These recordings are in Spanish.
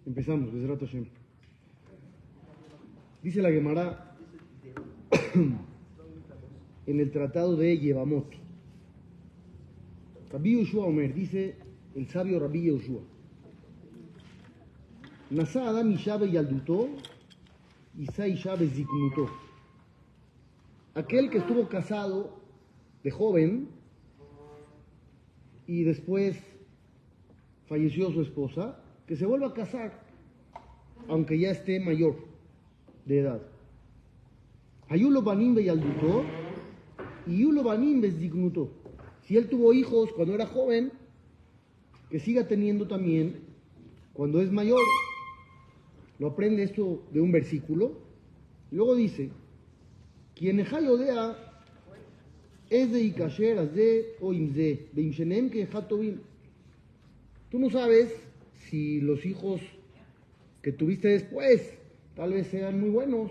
Empezamos, Bezrat Hashem. Dice la Gemara en el tratado de Yevamot. Rabbi Yoshua Omer, dice el sabio Rabbi Yoshua. Nasa Adam Isha Yalduto, Isa Isha Ziknuto. Aquel que estuvo casado de joven y después falleció su esposa, que se vuelva a casar, aunque ya esté mayor de edad. Ayulo Banim Yalduto y Yulo Banim Ziknuto. Si él tuvo hijos cuando era joven, que siga teniendo también cuando es mayor. Lo aprende esto de un versículo. Luego dice: quien ejayodea es de Ikasher, Azde o Imze, de Imshenem que Jatovim. Tú no sabes si los hijos que tuviste después tal vez sean muy buenos,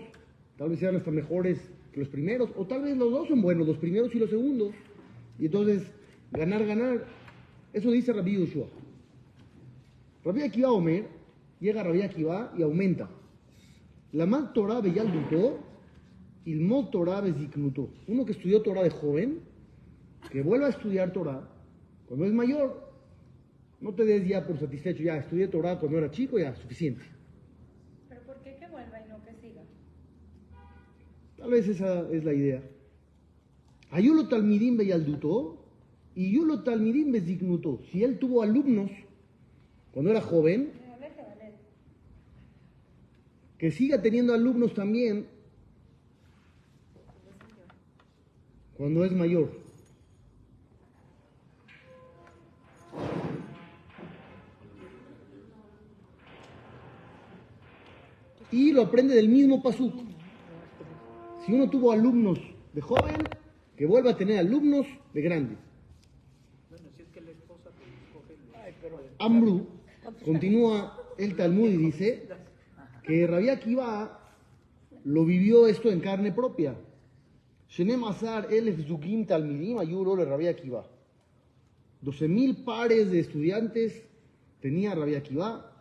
tal vez sean hasta mejores que los primeros, o tal vez los dos son buenos, los primeros y los segundos. Y entonces, ganar. Eso dice Rabbi Yoshua. Rabbi Akiva Omer, llega Rabbi Akiva y aumenta. La Mad Torah Beyalduto, il Mod Torah Beziknuto. Uno que estudió Torah de joven, que vuelva a estudiar Torah cuando es mayor. No te des ya por satisfecho, ya estudié Torah cuando era chico, ya suficiente. ¿Pero por qué que vuelva y no que siga? Tal vez esa es la idea. Ayulo Talmidim Beyalduto y Yulo Talmidim Beziknuto. Si él tuvo alumnos cuando era joven, que siga teniendo alumnos también cuando es mayor. Y lo aprende del mismo pasuk. Si uno tuvo alumnos de joven, que vuelva a tener alumnos de grandes. Amru continúa el Talmud y dice que Rabbi Akiva lo vivió esto en carne propia. Shenem Azar Elef Zugim Talmidim Ayuro le Rabbi Akiva. 12,000 pares de estudiantes tenía Rabbi Akiva.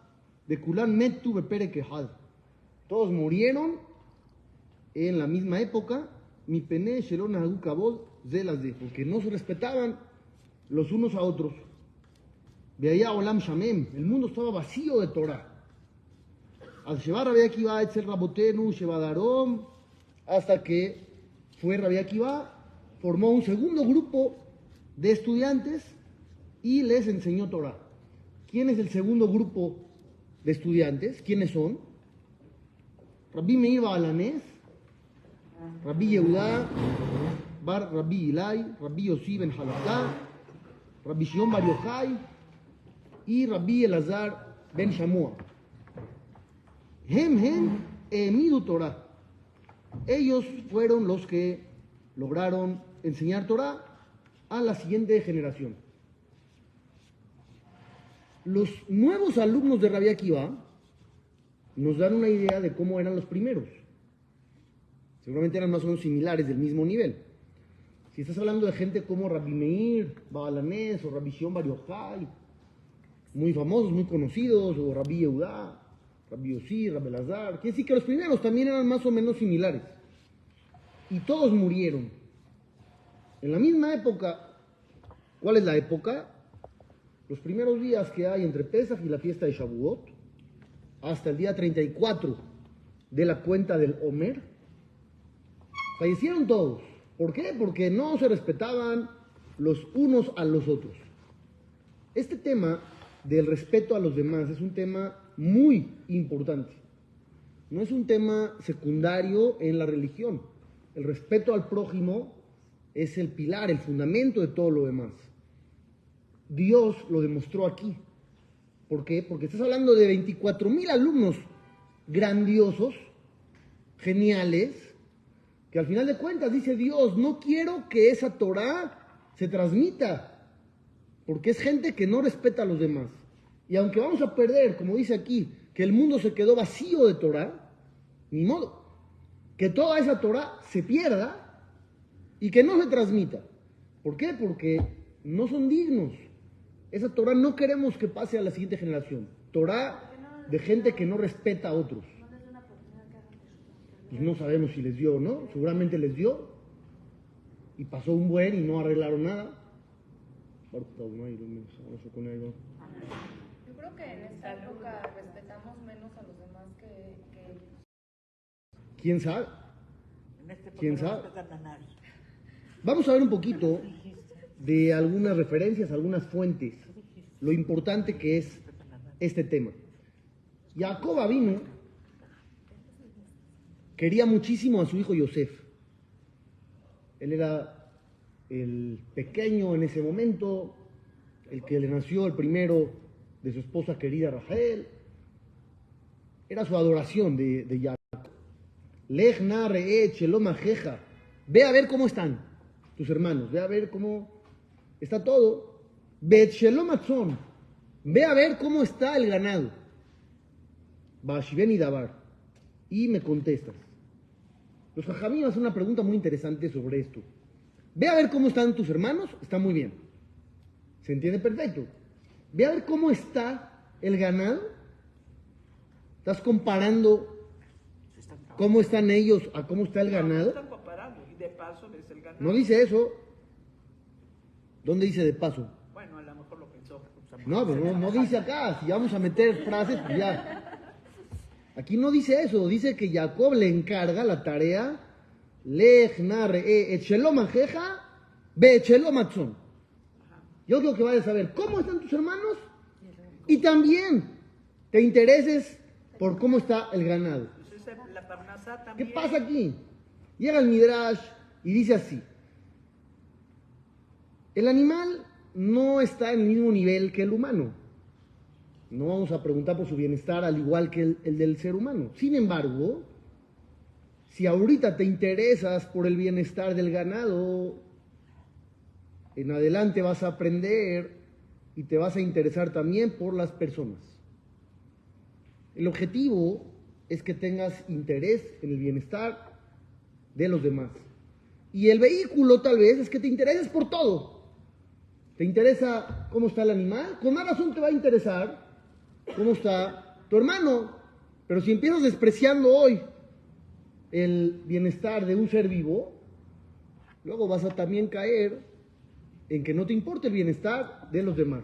De Kulan Metu Bepere Kehad. Todos murieron en la misma época. Mi pene Shelon Hagu Kabod Zelas de, porque no se respetaban los unos a otros. De allá Olam Shamem, el mundo estaba vacío de Torah. Al llevar Rabbi Akiva Etzel Rabotenu Shevadarom, hasta que fue Rabbi Akiva, formó un segundo grupo de estudiantes y les enseñó Torah. ¿Quién es el segundo grupo de estudiantes? ¿Quiénes son? Rabbi Meir Baalanés, Rabbi Yehuda Bar Rabbi Ilai, Rabbi Yossi Ben Halakah, Rabbi Shion Bar Yochai y Rabbi Elazar Ben Shamua. Hem Emidu Torah. Ellos fueron los que lograron enseñar Torah a la siguiente generación. Los nuevos alumnos de Rabbi Akiva nos dan una idea de cómo eran los primeros. Seguramente eran más o menos similares, del mismo nivel. Si estás hablando de gente como Rabbi Meir Baalanés o Rabbi Shion Bar Yochai, muy famosos, muy conocidos, o Rabbi Yehuda, Rabbi Yossi, Rabbi Elazar, quiere decir que los primeros también eran más o menos similares. Y todos murieron. En la misma época. ¿Cuál es la época? Los primeros días que hay entre Pesach y la fiesta de Shavuot, hasta el día 34 de la cuenta del Omer, fallecieron todos. ¿Por qué? Porque no se respetaban los unos a los otros. Este tema del respeto a los demás es un tema muy importante. No es un tema secundario en la religión. El respeto al prójimo es el pilar, el fundamento de todo lo demás. Dios lo demostró aquí. ¿Por qué? Porque estás hablando de 24,000 alumnos grandiosos, geniales, que al final de cuentas dice Dios, no quiero que esa Torah se transmita, porque es gente que no respeta a los demás. Y aunque vamos a perder, como dice aquí, que el mundo se quedó vacío de Torah, ni modo, que toda esa Torah se pierda y que no se transmita. ¿Por qué? Porque no son dignos. Esa Torah no queremos que pase a la siguiente generación. Torah de gente que no respeta a otros. Pues no sabemos si les dio o no, seguramente les dio, y pasó un buen y no arreglaron nada. Yo creo que en esta época respetamos menos a los demás que ellos. ¿Quién sabe? En este ¿Quién no sabe? respetan a nadie. Vamos a ver un poquito de algunas referencias, algunas fuentes, lo importante que es este tema. Jacob Avinu quería muchísimo a su hijo Yosef. Él era el pequeño en ese momento, el que le nació el primero de su esposa querida Rachel. Era su adoración de Jacob. Lech na re'et shelom ajeja. Ve a ver cómo están tus hermanos, ve a ver cómo está todo. Bet shelom atzon. Ve a ver cómo está el ganado. Bashiven y Dabar. Y me contestas. Los jajamim hacen una pregunta muy interesante sobre esto. Ve a ver cómo están tus hermanos, está muy bien. ¿Se entiende perfecto? Ve a ver cómo está el ganado. Estás comparando cómo están ellos a cómo está el ganado. Están comparables y de paso ves el ganado. No dice eso. ¿Dónde dice de paso? Bueno, a lo mejor lo pensó. No, pero no dice acá. Si vamos a meter frases, pues ya. Aquí no dice eso. Dice que Jacob le encarga la tarea. Lech nar et shelom ajeja be shelom atzon. Yo quiero que vayas a ver cómo están tus hermanos y también te intereses por cómo está el ganado. Entonces, la parnasá ¿Qué también. pasa aquí? Llega el Midrash y dice así. El animal no está en el mismo nivel que el humano. No vamos a preguntar por su bienestar al igual que el del ser humano. Sin embargo, si ahorita te interesas por el bienestar del ganado, en adelante vas a aprender y te vas a interesar también por las personas. El objetivo es que tengas interés en el bienestar de los demás. Y el vehículo tal vez es que te intereses por todo. ¿Te interesa cómo está el animal? Con más razón te va a interesar cómo está tu hermano. Pero si empiezas despreciando hoy el bienestar de un ser vivo, luego vas a también caer en que no te importa el bienestar de los demás.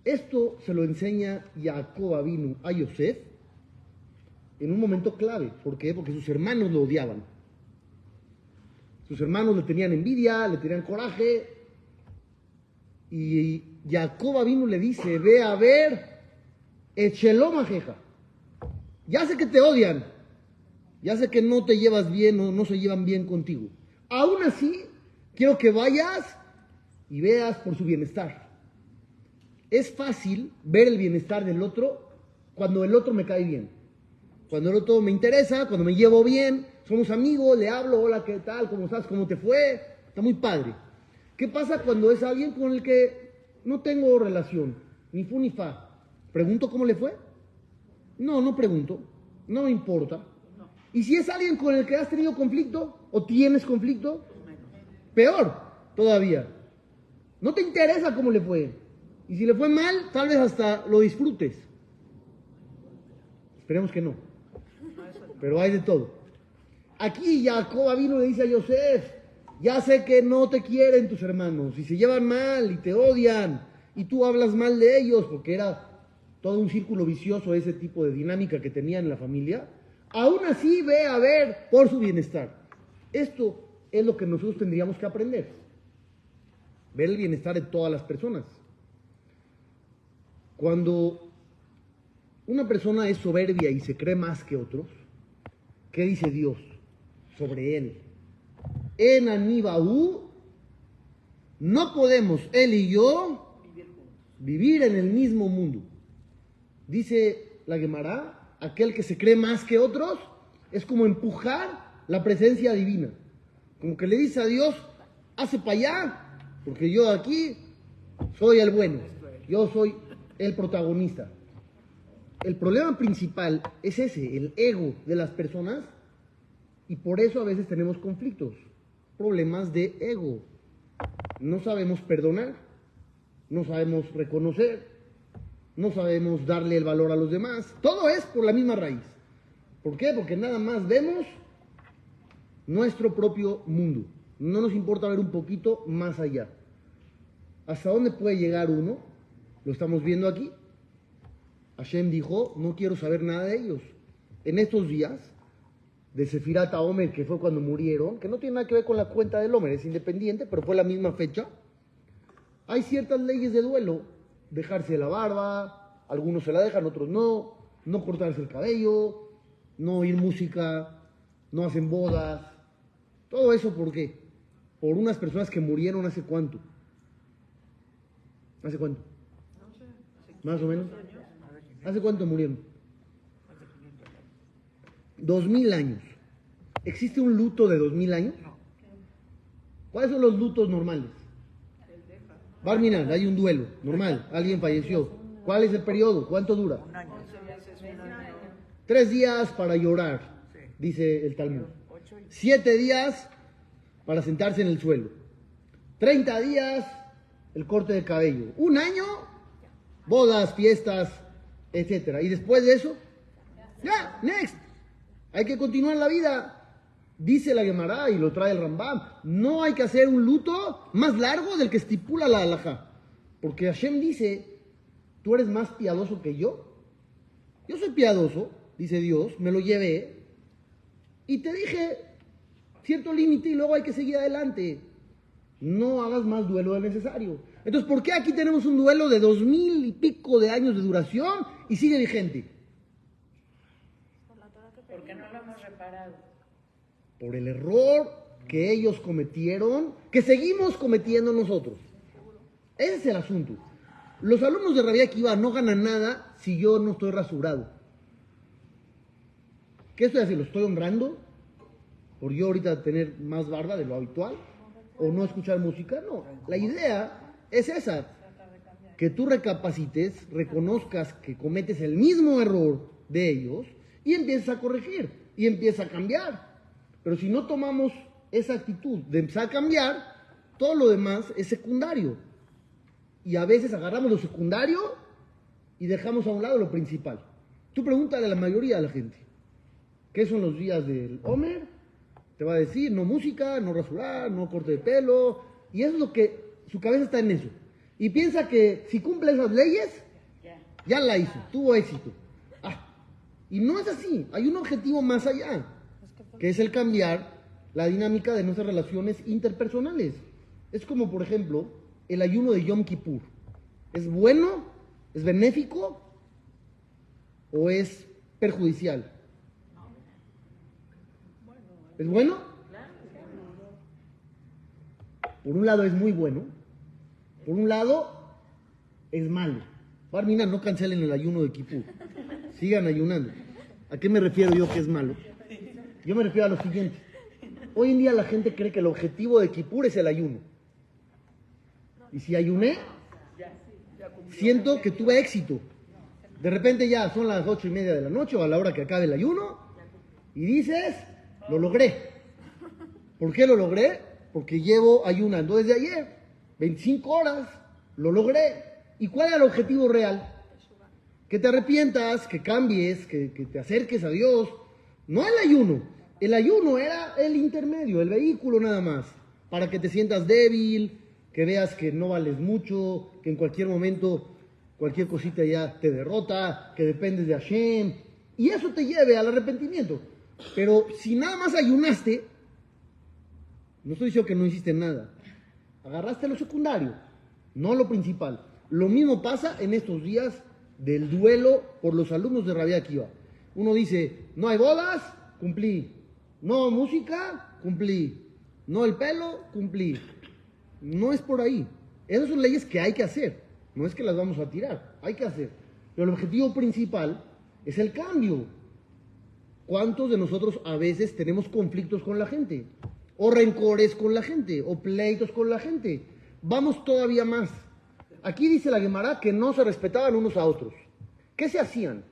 Esto se lo enseña Jacob Avinu a Yosef en un momento clave. ¿Por qué? Porque sus hermanos lo odiaban. Sus hermanos le tenían envidia, le tenían coraje. Y Jacob Avinu le dice, ve a ver, et shelom ajeja. Ya sé que te odian, ya sé que no te llevas bien o no se llevan bien contigo. Aún así, quiero que vayas y veas por su bienestar. Es fácil ver el bienestar del otro cuando el otro me cae bien. Cuando el otro me interesa, cuando me llevo bien, somos amigos, le hablo, hola, ¿qué tal? ¿Cómo estás? ¿Cómo te fue? Está muy padre. ¿Qué pasa cuando es alguien con el que no tengo relación? Ni fu ni fa. ¿Pregunto cómo le fue? No pregunto. No me importa. ¿Y si es alguien con el que has tenido conflicto o tienes conflicto? Peor todavía. No te interesa cómo le fue. Y si le fue mal, tal vez hasta lo disfrutes. Esperemos que no. Pero hay de todo. Aquí Jacob vino y le dice a Yosef, ya sé que no te quieren tus hermanos y se llevan mal y te odian y tú hablas mal de ellos porque era todo un círculo vicioso ese tipo de dinámica que tenían en la familia. Aún así ve a ver por su bienestar. Esto es lo que nosotros tendríamos que aprender. Ver el bienestar de todas las personas. Cuando una persona es soberbia y se cree más que otros, ¿qué dice Dios sobre él? En Aníbaú no podemos él y yo vivir en el mismo mundo. Dice la Gemara, aquel que se cree más que otros es como empujar la presencia divina. Como que le dice a Dios, hace para allá, porque yo aquí soy el bueno, yo soy el protagonista. El problema principal es ese, el ego de las personas, y por eso a veces tenemos conflictos, problemas de ego. No sabemos perdonar, no sabemos reconocer, no sabemos darle el valor a los demás. Todo es por la misma raíz. ¿Por qué? Porque nada más vemos nuestro propio mundo. No nos importa ver un poquito más allá. ¿Hasta dónde puede llegar uno? Lo estamos viendo aquí. Hashem dijo, no quiero saber nada de ellos. En estos días de Sefirat HaOmer, que fue cuando murieron, que no tiene nada que ver con la cuenta del Omer, es independiente, pero fue la misma fecha, hay ciertas leyes de duelo. Dejarse la barba, algunos se la dejan, otros no cortarse el cabello, no oír música, no hacen bodas. Todo eso, ¿por qué? Por unas personas que murieron hace cuánto. ¿Hace cuánto? Más o menos. ¿Hace cuánto murieron? 2000 años. ¿Existe un luto de 2000 años? ¿Cuáles son los lutos normales? Barminan, hay un duelo, normal, alguien falleció. ¿Cuál es el periodo? ¿Cuánto dura? 3 días para llorar, dice el Talmud. 7 días para sentarse en el suelo. 30 días el corte de cabello. 1 año, bodas, fiestas, etcétera. Y después de eso, ya, next. Hay que continuar la vida. Dice la Gemara y lo trae el Rambam, no hay que hacer un luto más largo del que estipula la halajá. Porque Hashem dice, ¿tú eres más piadoso que yo? Yo soy piadoso, dice Dios, me lo llevé y te dije cierto límite y luego hay que seguir adelante. No hagas más duelo del necesario. Entonces, ¿por qué aquí tenemos un duelo de 2000 y pico de años de duración y sigue vigente? Porque no lo hemos reparado. Por el error que ellos cometieron, que seguimos cometiendo nosotros. Ese es el asunto. Los alumnos de Rabbi Akiva no ganan nada si yo no estoy rasurado. ¿Qué estoy haciendo? ¿Lo estoy honrando? ¿Por yo ahorita tener más barba de lo habitual? ¿O no escuchar música? No. La idea es esa. Que tú recapacites, reconozcas que cometes el mismo error de ellos y empieces a corregir y empiezas a cambiar. Pero si no tomamos esa actitud de empezar a cambiar, todo lo demás es secundario. Y a veces agarramos lo secundario y dejamos a un lado lo principal. Tú pregúntale a la mayoría de la gente, ¿qué son los días del Omer? Te va a decir, no música, no rasurar, no corte de pelo. Y eso es lo que, su cabeza está en eso. Y piensa que si cumple esas leyes, ya la hizo, tuvo éxito. Y no es así, hay un objetivo más allá, que es el cambiar la dinámica de nuestras relaciones interpersonales. Es como, por ejemplo, el ayuno de Yom Kippur. ¿Es bueno? ¿Es benéfico? ¿O es perjudicial? ¿Es bueno? Por un lado es muy bueno, por un lado es malo. Barmina, no cancelen el ayuno de Kippur, sigan ayunando. ¿A qué me refiero yo que es malo? Yo me refiero a lo siguiente. Hoy en día la gente cree que el objetivo de Kippur es el ayuno. Y si ayuné, siento que tuve éxito. De repente ya son las 8:30 de la noche o a la hora que acabe el ayuno y dices, lo logré. ¿Por qué lo logré? Porque llevo ayunando desde ayer, 25 horas, lo logré. ¿Y cuál era el objetivo real? Que te arrepientas, que cambies, que te acerques a Dios. No el ayuno. El ayuno era el intermedio, el vehículo nada más, para que te sientas débil, que veas que no vales mucho, que en cualquier momento, cualquier cosita ya te derrota, que dependes de Hashem, y eso te lleve al arrepentimiento. Pero si nada más ayunaste, no estoy diciendo que no hiciste nada, agarraste lo secundario, no lo principal. Lo mismo pasa en estos días del duelo por los alumnos de Rabbi Akiva. Uno dice, no hay bodas, cumplí. No música, cumplí. No el pelo, cumplí. No es por ahí. Esas son leyes que hay que hacer. No es que las vamos a tirar, hay que hacer. Pero el objetivo principal es el cambio. ¿Cuántos de nosotros a veces tenemos conflictos con la gente? O rencores con la gente, o pleitos con la gente. Vamos todavía más. Aquí dice la Gemara que no se respetaban unos a otros. ¿Qué se hacían?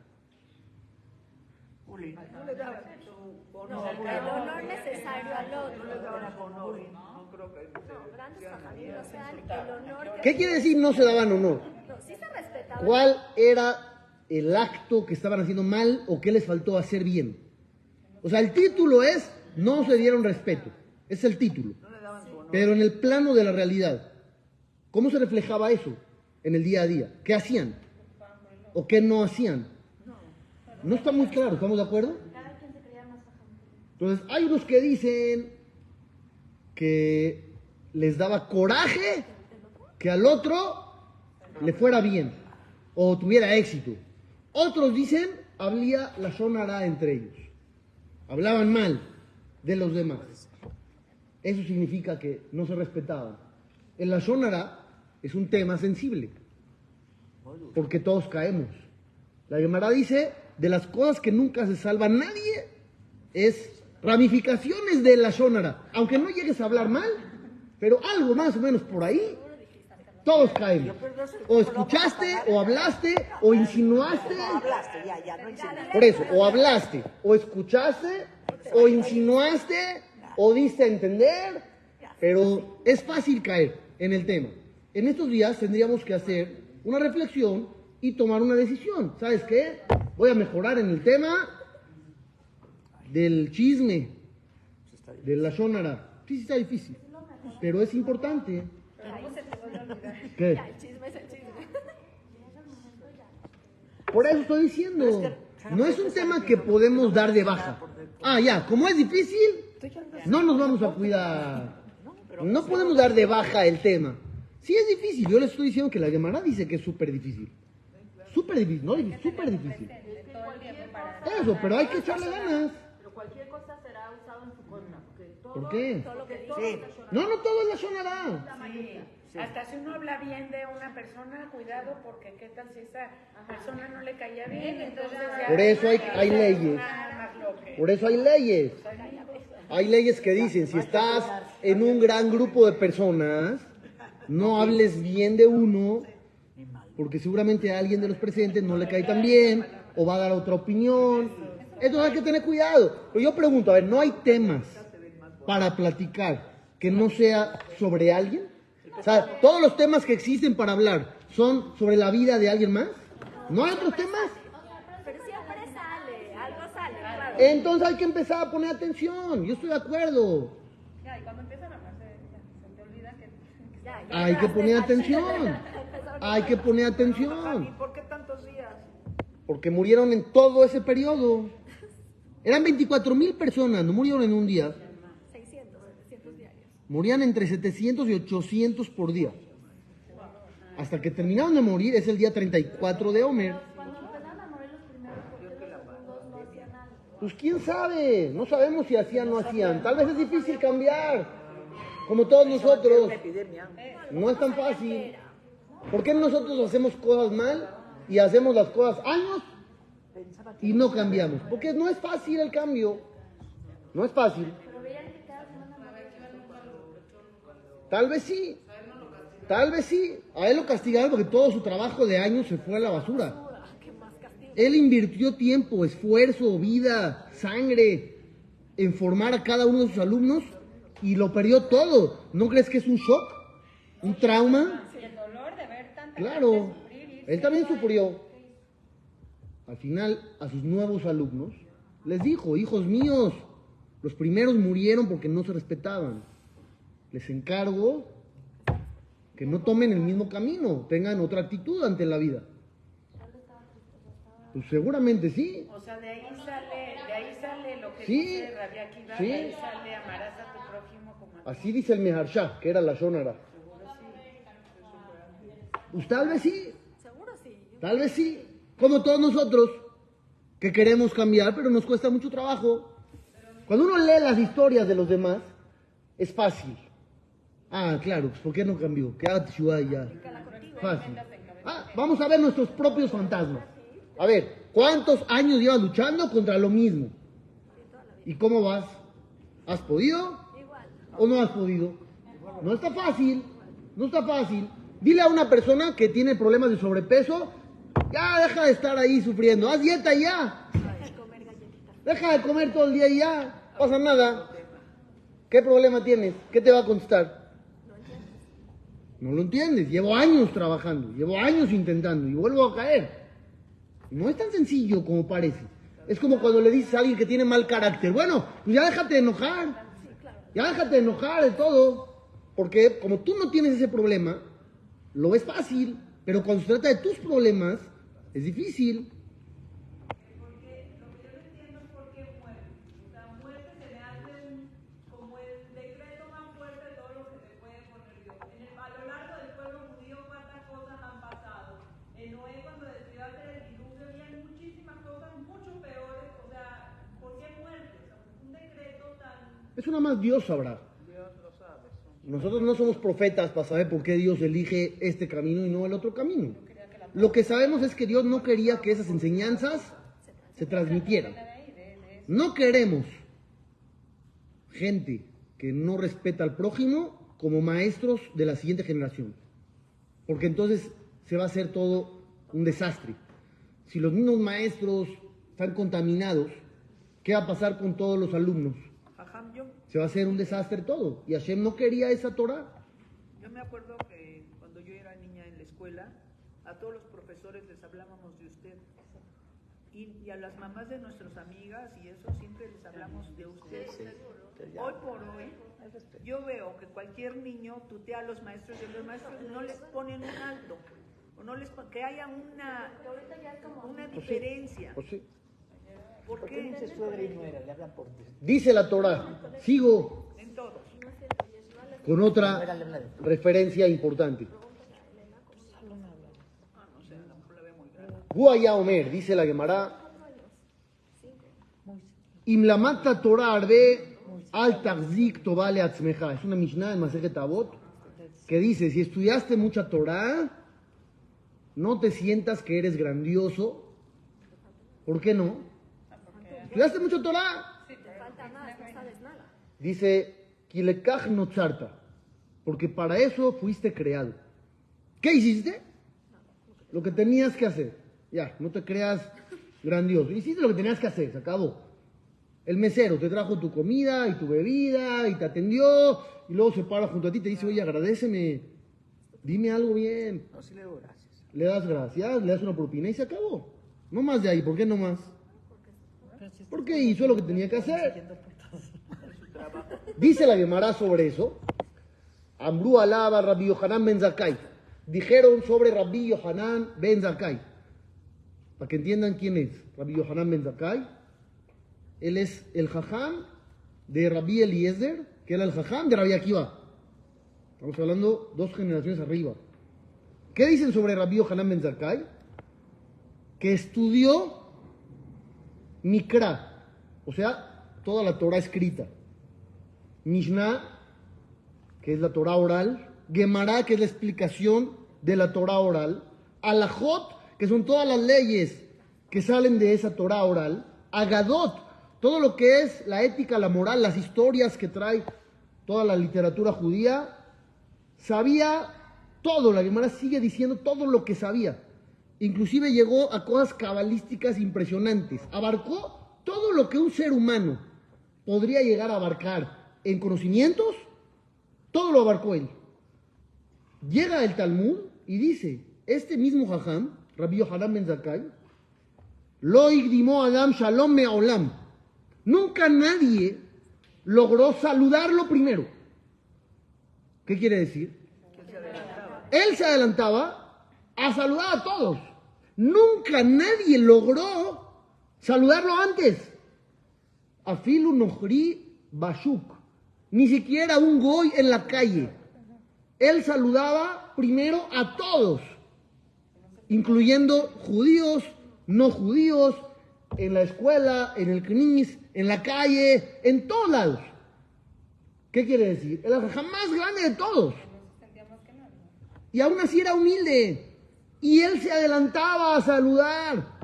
No le daban su honor. El honor necesario al otro. No le daban su honor. No creo que Grandes tajamim, o sea, el honor que... ¿Qué quiere decir no se daban honor? No, sí se respetaban ¿Cuál era el acto que estaban haciendo mal o qué les faltó hacer bien? O sea, el título es no se dieron respeto. Es el título. Pero en el plano de la realidad, ¿cómo se reflejaba eso en el día a día? ¿Qué hacían? ¿O qué no hacían? No está muy claro, ¿estamos de acuerdo? Entonces, hay unos que dicen que les daba coraje que al otro le fuera bien o tuviera éxito. Otros dicen, había la shonara entre ellos. Hablaban mal de los demás. Eso significa que no se respetaban. El lashon hara es un tema sensible, porque todos caemos. La Gemara dice, de las cosas que nunca se salva nadie, es ramificaciones del lashon hara. Aunque no llegues a hablar mal, pero algo más o menos por ahí, todos caemos. O escuchaste, o hablaste, o insinuaste. Hablaste, ya, no insinuaste. Por eso, o hablaste, o escuchaste, o insinuaste, o diste a entender, pero es fácil caer en el tema. En estos días tendríamos que hacer una reflexión y tomar una decisión. ¿Sabes qué? Voy a mejorar en el tema del chisme, de la lashon hara. Sí, está difícil, pero es importante. ¿Qué? El chisme es el chisme. Por eso estoy diciendo, no es un tema que podemos dar de baja. Ah, ya, como es difícil, no nos vamos a cuidar. No podemos dar de baja el tema. Sí es difícil, yo les estoy diciendo que la Gemara dice que es súper difícil. Súper difícil, no difícil, súper difícil. Eso, pero hay que echarle ganas. Pero cualquier cosa será usado en su contra. Porque todo, ¿Por qué? Sí. No todo es lashon hara. Sí. Hasta si uno habla bien de una persona, cuidado, porque qué tal si esa persona no le caía bien, entonces ya... Por eso hay leyes. Por eso hay leyes. Hay leyes que dicen, si estás en un gran grupo de personas, no hables bien de uno, porque seguramente a alguien de los presentes no le cae tan bien, o va a dar otra opinión. Entonces hay que tener cuidado. Pero yo pregunto, a ver, ¿no hay temas para platicar que no sea sobre alguien? O sea, todos los temas que existen para hablar son sobre la vida de alguien más. ¿No hay otros temas? Pero siempre sale, algo sale, claro. Entonces hay que empezar a poner atención. Yo estoy de acuerdo. Ya, y cuando empiezan a hablar, se te olvida que... Hay que poner atención. Hay que poner atención. ¿Por qué tantos días? Porque murieron en todo ese periodo. Eran 24,000 personas, no murieron en un día. 600, 700 diarios. Morían entre 700 y 800 por día. Hasta que terminaron de morir es el día 34 de Omer. cuando empezaron a morir los primeros, porque los segundos no hacían algo. Pues quién sabe, no sabemos si hacían o no hacían. Tal vez es difícil cambiar, como todos nosotros. Una epidemia. No es tan fácil. ¿Por qué nosotros hacemos cosas mal y hacemos las cosas años y no cambiamos? Porque no es fácil el cambio. No es fácil. Pero veían que cada semana morían. Tal vez sí. Tal vez sí. A él lo castigaron porque todo su trabajo de años se fue a la basura. Él invirtió tiempo, esfuerzo, vida, sangre en formar a cada uno de sus alumnos y lo perdió todo. ¿No crees que es un shock? ¿Un trauma? El dolor de ver tanta Claro. gente sufrir, irse Él también todo sufrió. Al final, a sus nuevos alumnos, les dijo, hijos míos, los primeros murieron porque no se respetaban. Les encargo que no tomen el mismo camino, tengan otra actitud ante la vida. Pues seguramente sí. O sea, de ahí sale lo que Sí, dice Rabbi Akiva, sí. de ahí sale amarás a tu prójimo como a ti. Así dice el Meharsha, que era la Shonara. Pues tal vez sí, Seguro sí. tal vez sí. Como todos nosotros, que queremos cambiar, pero nos cuesta mucho trabajo. Cuando uno lee las historias de los demás, es fácil. Ah, claro, pues ¿por qué no cambió? Que haga teshuvá y ya. Fácil. Ah, vamos a ver nuestros propios fantasmas. A ver, ¿cuántos años llevas luchando contra lo mismo? ¿Y cómo vas? ¿Has podido? ¿O no has podido? No está fácil, no está fácil. Dile a una persona que tiene problemas de sobrepeso, ya deja de estar ahí sufriendo, haz dieta ya. Deja de comer todo el día y ya, no pasa nada. ¿Qué problema tienes? ¿Qué te va a contestar? No lo entiendes. Llevo años trabajando, llevo años intentando y vuelvo a caer. No es tan sencillo como parece. Es como cuando le dices a alguien que tiene mal carácter. Bueno, pues ya déjate de enojar. Ya déjate de enojar de todo. Porque como tú no tienes ese problema, lo ves fácil. Pero cuando se trata de tus problemas, es difícil. Porque lo que yo no entiendo es por qué muerte. O sea, muerte se me hace como el decreto más fuerte de todo lo que se puede poner Dios. A lo largo del pueblo judío, ¿cuántas cosas han pasado? En Noé, cuando decidió hacer el diluvio, había muchísimas cosas mucho peores. O sea, ¿por qué muerte? O sea, un decreto tan... Eso nada más Dios sabrá. Nosotros no somos profetas para saber por qué Dios elige este camino y no el otro camino. Lo que sabemos es que Dios no quería que esas enseñanzas se transmitieran. No queremos gente que no respeta al prójimo como maestros de la siguiente generación. Porque entonces se va a hacer todo un desastre. Si los mismos maestros están contaminados, ¿qué va a pasar con todos los alumnos? Se va a hacer un desastre todo. Y Hashem no quería esa Torah. Yo me acuerdo que cuando yo era niña en la escuela, a todos los profesores les hablábamos de usted. Y a las mamás de nuestras amigas y eso siempre les hablamos de usted. Hoy por hoy, yo veo que cualquier niño tutea a los maestros y los maestros no les ponen un alto. O no les que haya una diferencia. Pues sí. ¿Por qué? Dice suegra y nuera, le hablan por ti. Dice la Torah. Sigo En todos. con otra referencia importante. Guaya Omer, dice la Gemara. Imlamata Torah arbe al tachzik tovale atzmeja. Es una Mishnah en Masejet Avot que dice, si estudiaste mucha Torah, no te sientas que eres grandioso. ¿Por qué no? ¿Estudiaste mucho Torah? Falta más, no sabes nada. Dice, Kilekach no tzarta, porque para eso fuiste creado. ¿Qué hiciste? Lo que tenías que hacer. Ya, no te creas grandioso. Hiciste lo que tenías que hacer, se acabó. El mesero te trajo tu comida y tu bebida y te atendió y luego se para junto a ti y te dice, oye, agradéceme, dime algo bien. No, sí le doy gracias. Le das gracias, le das una propina y se acabó. No más de ahí, ¿por qué no más? Porque hizo lo que tenía que hacer. Dice la Gemara sobre eso. Amru alaba Rabbi Yohanan ben Zakkai. Dijeron sobre Rabbi Yohanan ben Zakkai. Para que entiendan quién es Rabbi Yohanan ben Zakkai. Él es el jajam de Rabbi Eliezer, que era el jajam de Rabbi Akiva. Estamos hablando 2 generaciones arriba. ¿Qué dicen sobre Rabbi Yohanan ben Zakkai? Que estudió Mikra, o sea, toda la Torah escrita. Mishnah, que es la Torah oral. Gemara, que es la explicación de la Torah oral. Alajot, que son todas las leyes que salen de esa Torah oral. Agadot, todo lo que es la ética, la moral, las historias que trae toda la literatura judía. Sabía todo, la Gemara sigue diciendo todo lo que sabía. Inclusive llegó a cosas cabalísticas impresionantes. Abarcó todo lo que un ser humano podría llegar a abarcar en conocimientos, todo lo abarcó él. Llega el Talmud y dice, este mismo jajam, Rabbi Yohanan ben Zakkai, lo igdimó Adam shalom me'olam. Nunca nadie logró saludarlo primero. ¿Qué quiere decir? Él se adelantaba a saludar a todos. Nunca nadie logró saludarlo antes. Afilu Nohri Bashuk. Ni siquiera un goy en la calle. Él saludaba primero a todos, incluyendo judíos, no judíos, en la escuela, en el knis, en la calle, en todos lados. ¿Qué quiere decir? El jajam más grande de todos. Y aún así era humilde. Y él se adelantaba a saludar.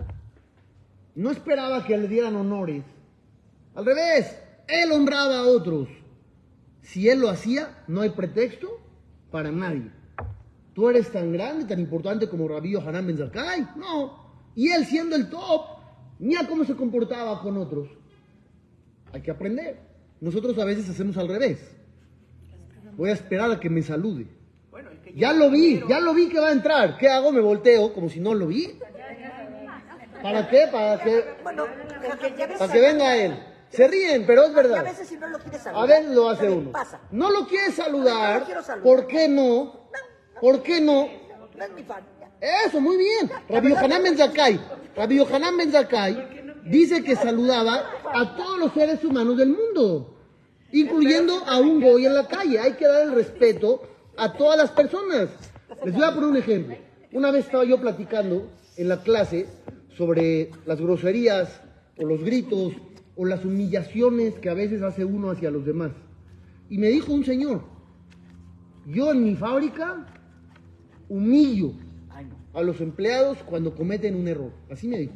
No esperaba que le dieran honores. Al revés, él honraba a otros. Si él lo hacía, no hay pretexto para nadie. ¿Tú eres tan grande, tan importante como Rabbi Yohanan ben Zakkai? No. Y él siendo el top, mira cómo se comportaba con otros. Hay que aprender. Nosotros a veces hacemos al revés. Voy a esperar a que me salude. Bueno, el que Ya lo vi que va a entrar. ¿Qué hago? Me volteo como si no lo vi. ¿Para qué? Para que venga él. Se ríen, pero es Y a verdad. veces si no lo quieres saludar. A ver, lo hace también uno. pasa. No lo quiere No saludar. lo quiero saludar. ¿Por qué no? ¿Por qué no? No es mi fan. Eso, muy bien. Rabbi Yohanan Ben Zakkai dice que saludaba a todos los seres humanos del mundo, incluyendo a un goy en la calle. Hay que dar el respeto a todas las personas. Les voy a poner un ejemplo. Una vez estaba yo platicando en la clase sobre las groserías o los gritos o las humillaciones que a veces hace uno hacia los demás. Y me dijo un señor, yo en mi fábrica humillo Ay, no. a los empleados cuando cometen un error. Así me dijo.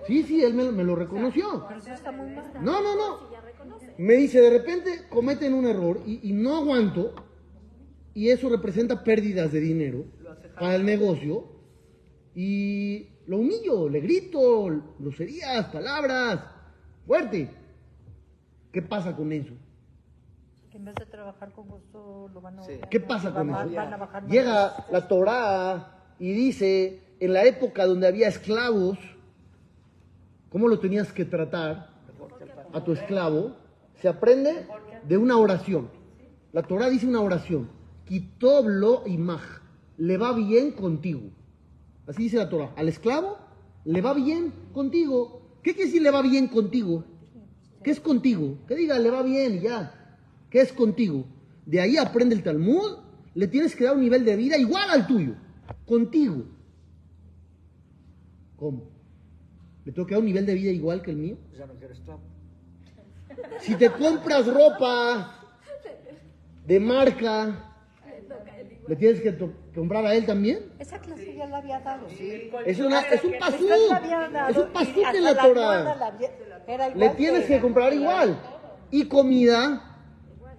Sí, él me lo reconoció. No. Me dice, de repente cometen un error y no aguanto, y eso representa pérdidas de dinero para el negocio, y lo humillo, le grito, groserías, palabras, fuerte. ¿Qué pasa con eso? Que en vez de trabajar con gusto lo van a odiar. ¿Qué pasa con eso? Van a bajar más. Llega la Torá y dice, en la época donde había esclavos, ¿cómo lo tenías que tratar a tu esclavo? Se aprende de una oración. La Torá dice una oración. Kitob lo imaj. Le va bien contigo. Así dice la Torá. Al esclavo le va bien contigo. ¿Qué quiere decir le va bien contigo? ¿Qué es contigo? Que diga le va bien y ya. ¿Qué es contigo? De ahí aprende el Talmud. Le tienes que dar un nivel de vida igual al tuyo. Contigo. ¿Cómo? ¿Le tengo que dar un nivel de vida igual que el mío? Ya no quiero esclavo. Si te compras ropa de marca, ¿le tienes que comprar a él también? Esa clase ya la había dado. Es un pasú. Esa la había dado. Es un pasú Y en la hasta Torah. almohada la había- era igual Le tienes que comprar igual. Y comida,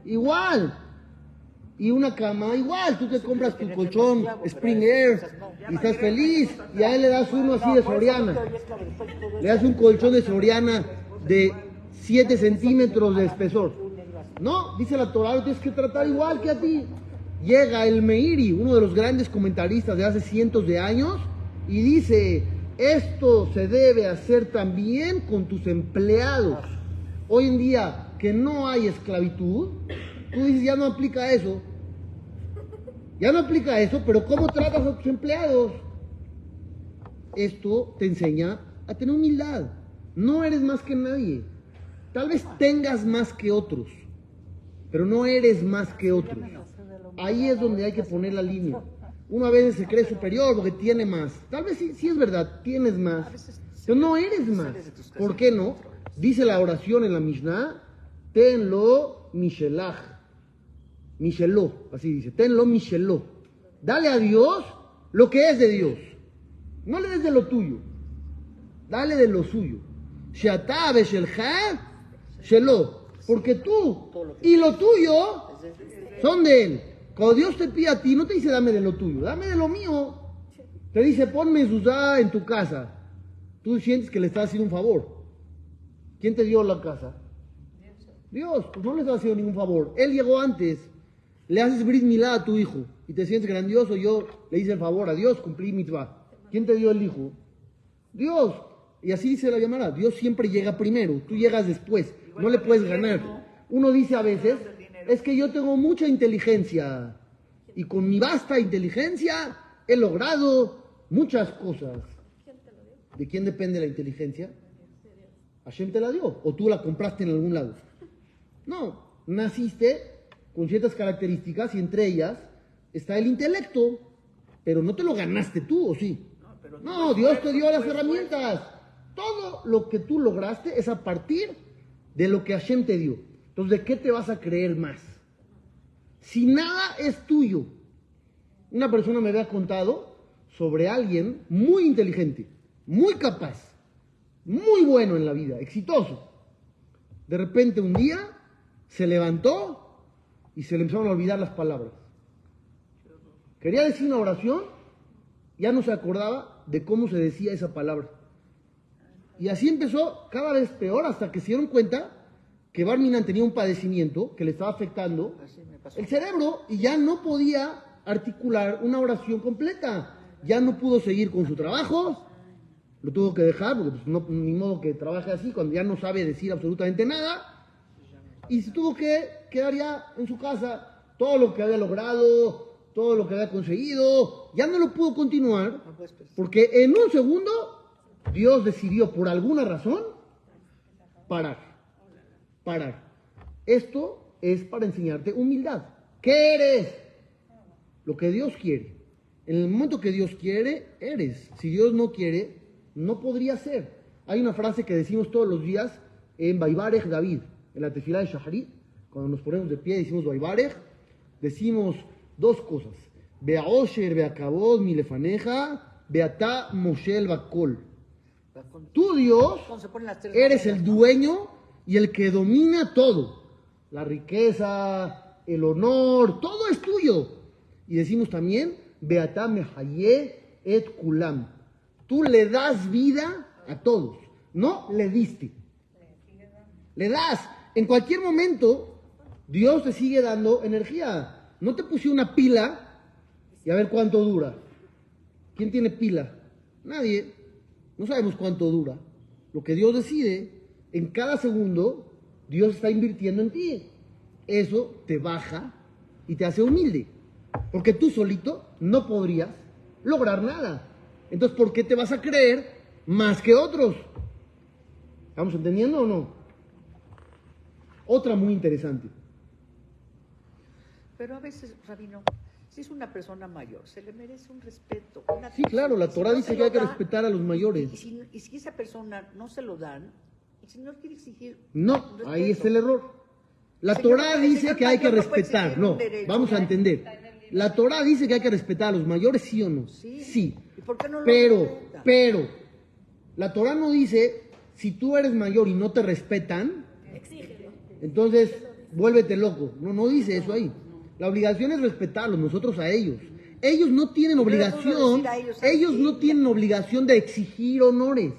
igual. Y una cama, igual. Tú te compras tu colchón Spring Air y estás feliz. Y a él le das uno así de Soriana. Le das un colchón de Soriana de 7 centímetros de espesor. No, dice la Torah, lo tienes que tratar igual que a ti. Llega el Meiri, uno de los grandes comentaristas de hace cientos de años, y dice, esto se debe hacer también con tus empleados. Hoy en día, que no hay esclavitud, tú dices, ya no aplica eso. Ya no aplica eso, pero ¿cómo tratas a tus empleados? Esto te enseña a tener humildad. No eres más que nadie. Tal vez tengas más que otros, pero no eres más que otros. Ahí es donde hay que poner la línea. Uno a veces se cree superior porque tiene más. Tal vez sí es verdad, tienes más, pero no eres más. ¿Por qué no? Dice la oración en la Mishnah, tenlo mishelach. Micheló, así dice, tenlo micheló. Dale a Dios lo que es de Dios. No le des de lo tuyo, dale de lo suyo. Sheatá beshelcha shelo. Porque tú y lo tuyo son de Él. Cuando Dios te pide a ti, no te dice dame de lo tuyo, dame de lo mío. Te dice ponme Zuzá en tu casa. Tú sientes que le estás haciendo un favor. ¿Quién te dio la casa? Dios, pues no le estás haciendo ningún favor. Él llegó antes. Le haces brit milá a tu hijo y te sientes grandioso. Yo le hice el favor a Dios, cumplí mitzvah. ¿Quién te dio el hijo? Dios. Y así dice la llamada. Dios siempre llega primero, tú llegas después. No le puedes ganar. Uno dice a veces, es que yo tengo mucha inteligencia y con mi vasta inteligencia he logrado muchas cosas. ¿De quién depende la inteligencia? Hashem te la dio o tú la compraste en algún lado. No, naciste con ciertas características y entre ellas está el intelecto, pero no te lo ganaste tú, ¿o sí? No, Dios te dio las herramientas. Todo lo que tú lograste es a partir de lo que Hashem te dio. Entonces, ¿de qué te vas a creer más? Si nada es tuyo. Una persona me había contado sobre alguien muy inteligente, muy capaz, muy bueno en la vida, exitoso. De repente un día se levantó y se le empezaron a olvidar las palabras. Quería decir una oración, ya no se acordaba de cómo se decía esa palabra. Y así empezó cada vez peor hasta que se dieron cuenta que Barminan tenía un padecimiento que le estaba afectando Así me pasó. el cerebro y ya no podía articular una oración completa. Ya no pudo seguir con su trabajo, lo tuvo que dejar, porque pues, no, ni modo que trabaje así cuando ya no sabe decir absolutamente nada. Y se tuvo que quedar ya en su casa. Todo lo que había logrado, todo lo que había conseguido, ya no lo pudo continuar, porque en un segundo Dios decidió por alguna razón parar. Esto es para enseñarte humildad. ¿Qué eres? Lo que Dios quiere. En el momento que Dios quiere, eres. Si Dios no quiere, no podría ser. Hay una frase que decimos todos los días en Vaivarech David, en la tefilá de Shaharit, cuando nos ponemos de pie y decimos Vaivarech, decimos dos cosas. Beaosher, beakavod, milefaneja, beata moshel bakol. Tú, Dios, Cuando se ponen las tres eres monedas, el ¿no? dueño y el que domina todo. La riqueza, el honor, todo es tuyo. Y decimos también, beata mehaye et kulam. Tú le das vida a todos. No le diste. Le das. En cualquier momento, Dios te sigue dando energía. No te puse una pila y a ver cuánto dura. ¿Quién tiene pila? Nadie. No sabemos cuánto dura. Lo que Dios decide, en cada segundo, Dios está invirtiendo en ti. Eso te baja y te hace humilde. Porque tú solito no podrías lograr nada. Entonces, ¿por qué te vas a creer más que otros? ¿Estamos entendiendo o no? Otra muy interesante. Pero a veces, Rabino, si es una persona mayor, se le merece un respeto. Sí, claro, la Si Torah no dice se que lo hay que da, respetar a los mayores. Y si esa persona no se lo dan, el Señor quiere exigir. No, un ahí respeto. es el error. La Señor, Torah el dice señor que hay que mayor no puede respetar. exigir No, un derecho, vamos a ¿no? entender. La Torah dice que hay que respetar a los mayores, ¿sí o no? Sí. ¿Y por qué no lo Pero, respeta? la Torah no dice, si tú eres mayor y no te respetan, entonces vuélvete loco. No, no dice eso ahí. La obligación es respetarlos, nosotros a ellos. Ellos no tienen Yo le puedo obligación, decir a ellos, ¿sabes ellos qué? no tienen obligación de exigir honores.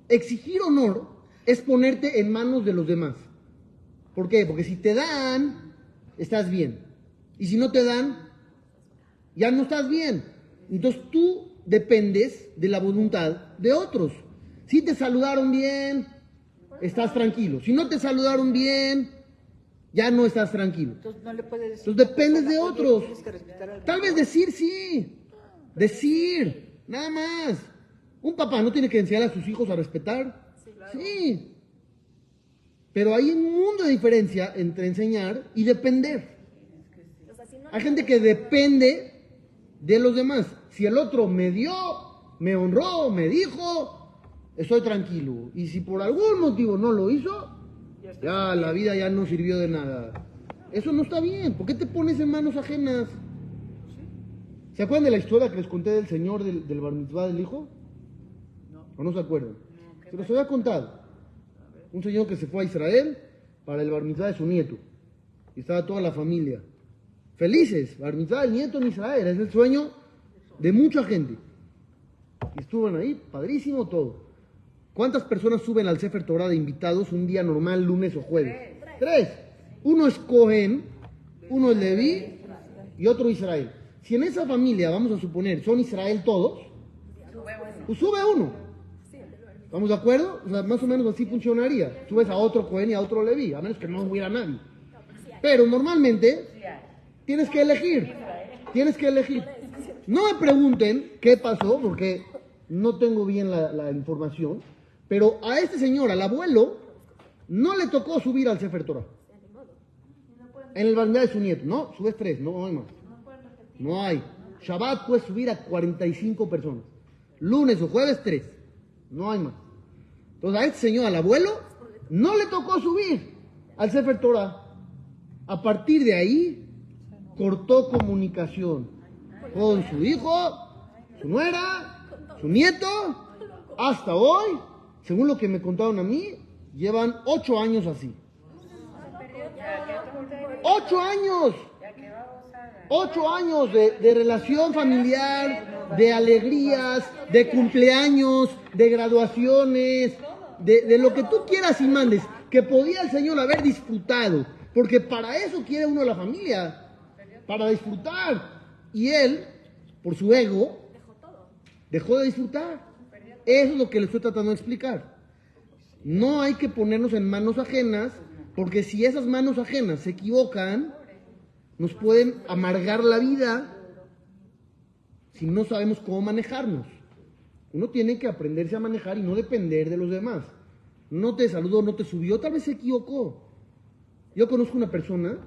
Exigir honor es ponerte en manos de los demás. ¿Por qué? Porque si te dan, estás bien. Y si no te dan, ya no estás bien. Entonces tú dependes de la voluntad de otros. Si te saludaron bien, estás tranquilo. Si no te saludaron bien, ya no estás tranquilo. Entonces no le puede decir. Entonces dependes de Oye, otros. tienes que respetar al Tal vez mayor. decir sí. Decir, nada más. Un papá no tiene que enseñar a sus hijos a respetar. Sí. Pero hay un mundo de diferencia entre enseñar y depender. Hay gente que depende de los demás. Si el otro me dio, me honró, me dijo, estoy tranquilo. Y si por algún motivo no lo hizo, ya la vida ya no sirvió de nada. Eso no está bien. ¿Por qué te pones en manos ajenas? ¿Se acuerdan de la historia que les conté del señor del bar mitzvah del hijo? ¿O no se acuerdan? Se los había contado. Un señor que se fue a Israel para el bar mitzvah de su nieto. Y estaba toda la familia. Felices, bar mitzvah del nieto en Israel. Es el sueño de mucha gente. Y estuvieron ahí, padrísimo todo. ¿Cuántas personas suben al Sefer Torah de invitados un día normal, lunes o jueves? Tres. Uno es Cohen, uno es Leví y otro Israel. Si en esa familia, vamos a suponer, son Israel todos, pues sube uno. ¿Estamos de acuerdo? O sea, más o menos así funcionaría. Subes a otro Cohen y a otro Leví, a menos que no hubiera nadie. Pero normalmente tienes que elegir. Tienes que elegir. No me pregunten qué pasó, porque no tengo bien la información. Pero a este señor, al abuelo, no le tocó subir al Sefer Torah. En el bar mitzvah de su nieto. No, subes tres, no hay más. No hay. Shabbat puedes subir a 45 personas. Lunes o jueves, 3. No hay más. Entonces a este señor, al abuelo, no le tocó subir al Sefer Torah. A partir de ahí, cortó comunicación con su hijo, su nuera, su nieto. Hasta hoy, según lo que me contaron a mí, llevan 8 años así. 8 años. 8 años de relación familiar, de alegrías, de cumpleaños, de graduaciones, de lo que tú quieras y mandes. que podía el Señor haber disfrutado, porque para eso quiere uno la familia, para disfrutar. Y él, por su ego, dejó de disfrutar. Eso es lo que le estoy tratando de explicar. No hay que ponernos en manos ajenas, porque si esas manos ajenas se equivocan, nos pueden amargar la vida si no sabemos cómo manejarnos. Uno tiene que aprenderse a manejar y no depender de los demás. No te saludó, no te subió, tal vez se equivocó. Yo conozco una persona,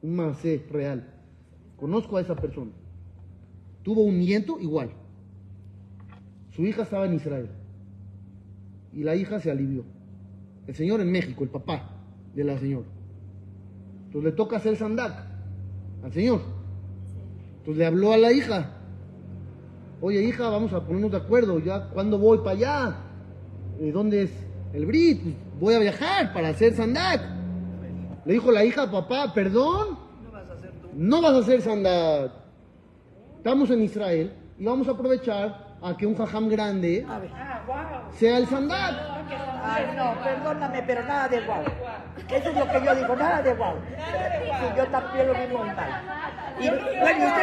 un macé real, conozco a esa persona. Tuvo un nieto igual. Su hija estaba en Israel y la hija se alivió. El señor en México, el papá de la señora. Entonces le toca hacer sandak al señor. Entonces le habló a la hija. Oye, hija, vamos a ponernos de acuerdo. ¿Ya cuándo voy para allá? ¿Dónde es el Brit? Pues voy a viajar para hacer sandak. Le dijo la hija, papá, perdón, no vas a hacer sandak. Estamos en Israel y vamos a aprovechar a que un jajam grande sea el sandak. Ay, no, perdóname, pero nada de guau. Eso es lo que yo digo, nada de guau. Sí, yo también lo vi muy mal. Y bueno, usted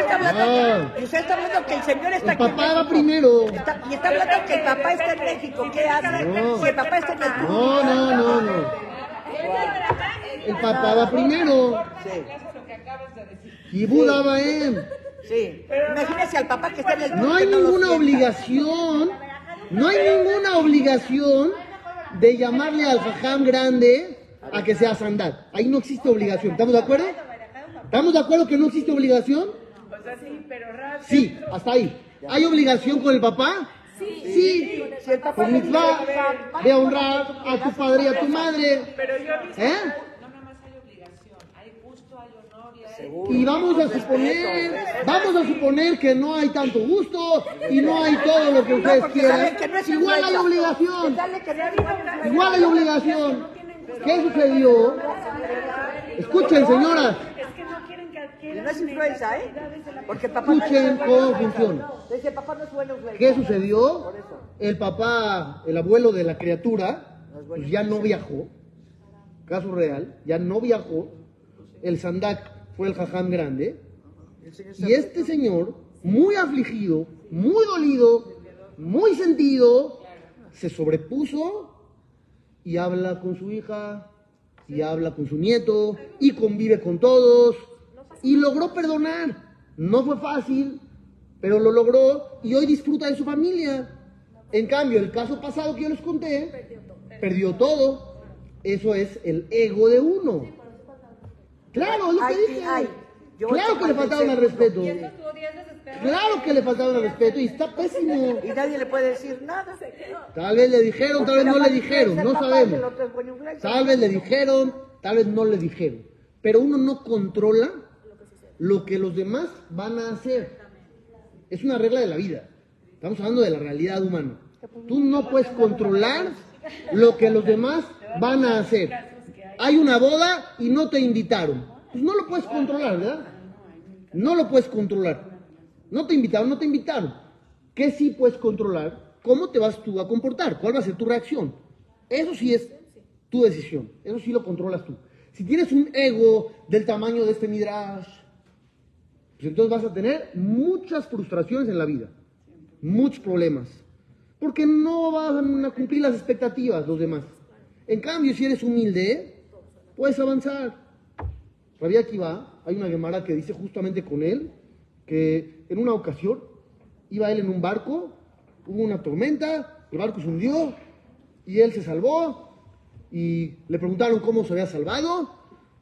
está hablando que el señor está El aquí en papá va México. primero. Y está hablando que el papá está en México. ¿Qué hace? No. Si el papá está en el No. El papá va primero. Sí. Y Buda va él. Sí. Imagínese al papá que está en el No hay que lo ninguna sienta. obligación, no hay ninguna obligación de llamarle al jajam grande a que sea sandat. Ahí no existe obligación. ¿Estamos de acuerdo? ¿Estamos de acuerdo que no existe obligación? O sea, sí, pero rápido. Sí, hasta ahí. ¿Hay obligación con el papá? Sí. Si el papá Por le mitzvah, dice, de honrar a tu padre y a tu madre. Pero yo he visto... ¿Eh? No nada más hay obligación, hay gusto, hay honor y hay... seguro. Y vamos a suponer que no hay tanto gusto y no hay todo lo que ustedes porque quieran. saben que no es Igual hay influenza. obligación. Dale que no es influenza. Igual hay obligación. ¿Qué sucedió? Escuchen, señoras. Es que no quieren que Y adquieran... no es influenza, ¿eh? Porque el papá no es Escuchen buena cómo influenza. funciona. Dice, papá no es buena influenza. ¿Qué sucedió? El papá, el abuelo de la criatura, pues ya no viajó. Caso real, ya no viajó. El sandak fue el jajam grande. Y este señor, muy afligido, muy dolido, muy sentido, se sobrepuso y habla con su hija, y habla con su nieto, y convive con todos, y logró perdonar. No fue fácil, pero lo logró, y hoy disfruta de su familia. En cambio, el caso pasado que yo les conté, perdió todo. Eso es el ego de uno. Claro, es lo que dije. Claro que le faltaron al respeto. Claro que le faltaron al respeto y está pésimo. Y nadie le puede decir nada. Tal vez le dijeron, tal vez no le dijeron, no sabemos. El otro es buena influenza. Tal vez le dijeron, tal vez no le dijeron. Pero uno no controla lo que los demás van a hacer. Es una regla de la vida. Estamos hablando de la realidad humana. Tú no puedes controlar lo que los demás van a hacer. Hay una boda y no te invitaron. Pues no lo puedes controlar, ¿verdad? No lo puedes controlar. No te invitaron, no te invitaron. ¿Qué sí puedes controlar? ¿Cómo te vas tú a comportar? ¿Cuál va a ser tu reacción? Eso sí es tu decisión. Eso sí lo controlas tú. Si tienes un ego del tamaño de este midrash, pues entonces vas a tener muchas frustraciones en la vida. Muchos problemas. Porque no van a cumplir las expectativas los demás. En cambio, si eres humilde, puedes avanzar. Rabbi Akiva, hay una Gemara que dice justamente con él, que en una ocasión iba él en un barco, hubo una tormenta, el barco se hundió y él se salvó y le preguntaron cómo se había salvado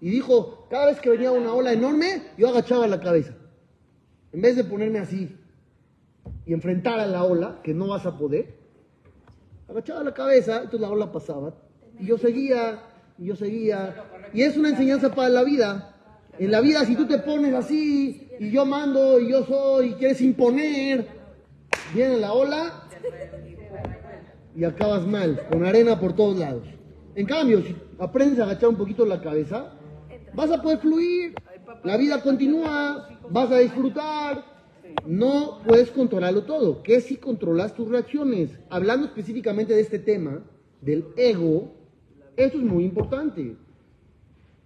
y dijo, cada vez que venía una ola enorme, yo agachaba la cabeza. En vez de ponerme así y enfrentar a la ola, que no vas a poder, agachaba la cabeza, entonces la ola pasaba y yo seguía. Y es una enseñanza para la vida. En la vida, si tú te pones así, y yo mando, y yo soy, y quieres imponer, viene la ola y acabas mal, con arena por todos lados. En cambio, si aprendes a agachar un poquito la cabeza, vas a poder fluir, la vida continúa, vas a disfrutar. No puedes controlarlo todo. ¿Qué si controlas tus reacciones? Hablando específicamente de este tema, del ego, Eso es muy importante.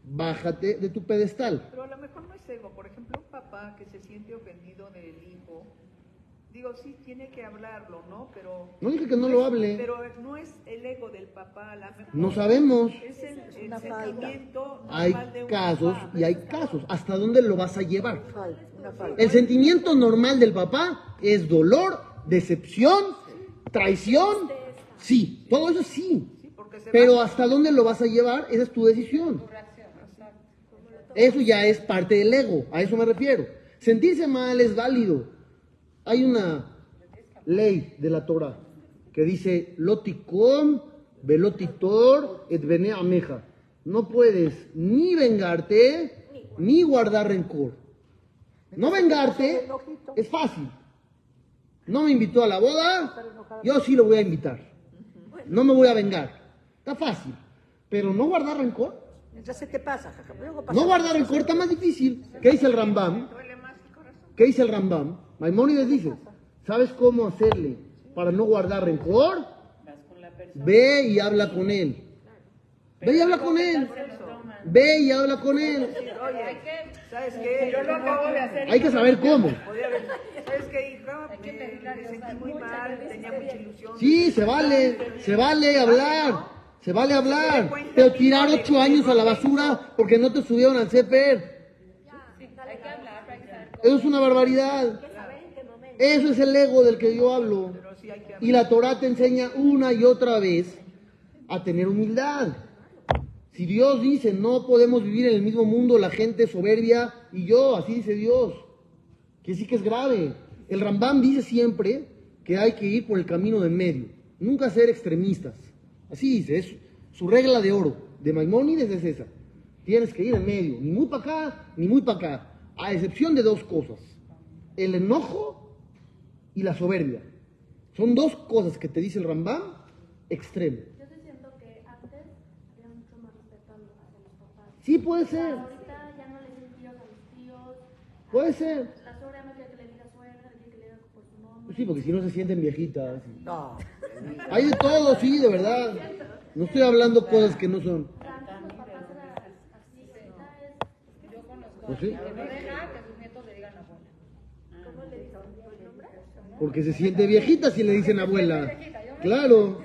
Bájate de tu pedestal. Pero a lo mejor no es ego. Por ejemplo, un papá que se siente ofendido del hijo, digo, sí tiene que hablarlo, ¿no? Pero No dije que no lo hable. Pero no es el ego del papá, a lo mejor No sabemos. es el sentimiento Hay normal de un casos papá. y hay casos. ¿Hasta dónde lo vas a llevar? Una falta. El sentimiento normal del papá es dolor, decepción, traición. Sí, todo eso sí. Sí, porque se Pero va- ¿hasta dónde lo vas a llevar? Esa es tu decisión. Eso ya es parte del ego, a eso me refiero. Sentirse mal es válido. Hay una ley de la Torah que dice Loticom, velotitor, et bene ameja. No puedes ni vengarte ni guardar rencor. No vengarte es fácil. No me invitó a la boda, yo sí lo voy a invitar. No me voy a vengar. Está fácil. Pero no guardar rencor. Mientras se te pasa, jaja. Luego pasa. No guardar rencor está más difícil. ¿Qué dice el Rambam? ¿Qué dice el Rambam? Maimónides dice, ¿sabes cómo hacerle para no guardar rencor? Ve y habla con él. Ve y habla con él. Ve y habla con él. Oye, ¿sabes qué? Yo lo acabo de hacer. Hay que saber cómo. Podría haber- ¿Sabes qué, hija? Me sentí muy mal, tenía mucha ilusión. Sí, se vale hablar. Se vale hablar. Pero tirar 8 años a la basura porque no te subieron al CPR. Eso es una barbaridad. Eso es el ego del que yo hablo. Y la Torah te enseña una y otra vez a tener humildad. Si Dios dice, no podemos vivir en el mismo mundo la gente soberbia y yo, así dice Dios, que sí que es grave. El Rambam dice siempre que hay que ir por el camino de medio, nunca ser extremistas. Así dice, es su regla de oro. De Maimónides es esa. Tienes que ir en medio, ni muy para acá, ni muy para acá. A excepción de 2 cosas. El enojo y la soberbia. Son 2 cosas que te dice el Rambam extremo. Yo sí siento que antes había mucho más respeto hacia los papás. Sí, puede ser. Ahorita ya no le dicen tíos a los tíos. Puede ser. La suegra no quiere que le diga suegra, le quiere que le diga por su nombre. Sí, porque si no se sienten viejitas. No. Hay de todo, sí, de verdad. No estoy hablando cosas que no son. Antes los papás eran así, ahorita es... Yo conozco ¿Oh, a sí? alguien que no deja que sus nietos le digan abuela. ¿Cómo le dicen el nombre? Porque se siente viejita si le dicen abuela. Claro.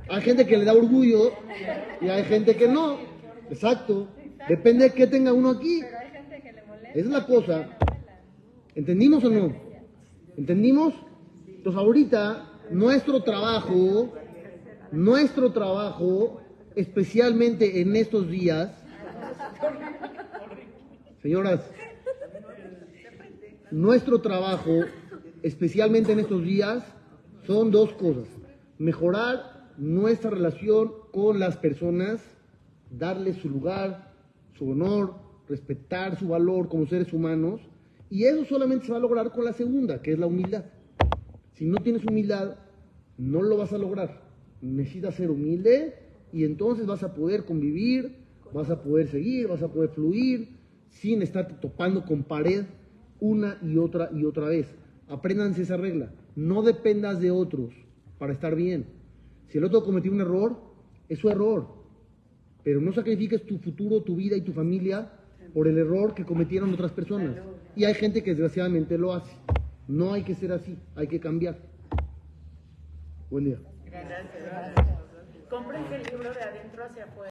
Hay gente que le da orgullo y hay gente que no. Exacto. Depende de qué tenga uno aquí. Pero hay gente que le molesta. Esa es la cosa. ¿Entendimos o no? ¿Entendimos? Entonces ahorita nuestro trabajo, especialmente en estos días, señoras, nuestro trabajo, especialmente en estos días, son 2 cosas. Mejorar nuestra relación con las personas, darles su lugar, su honor, respetar su valor como seres humanos, y eso solamente se va a lograr con la segunda, que es la humildad. Si no tienes humildad, no lo vas a lograr. Necesitas ser humilde y entonces vas a poder convivir, vas a poder seguir, vas a poder fluir sin estarte topando con pared una y otra vez. Apréndanse esa regla. No dependas de otros para estar bien. Si el otro cometió un error, es su error. Pero no sacrifiques tu futuro, tu vida y tu familia por el error que cometieron otras personas. Y hay gente que desgraciadamente lo hace. No hay que ser así, hay que cambiar. Buen día. Gracias. Cómprense el libro de Adentro hacia afuera.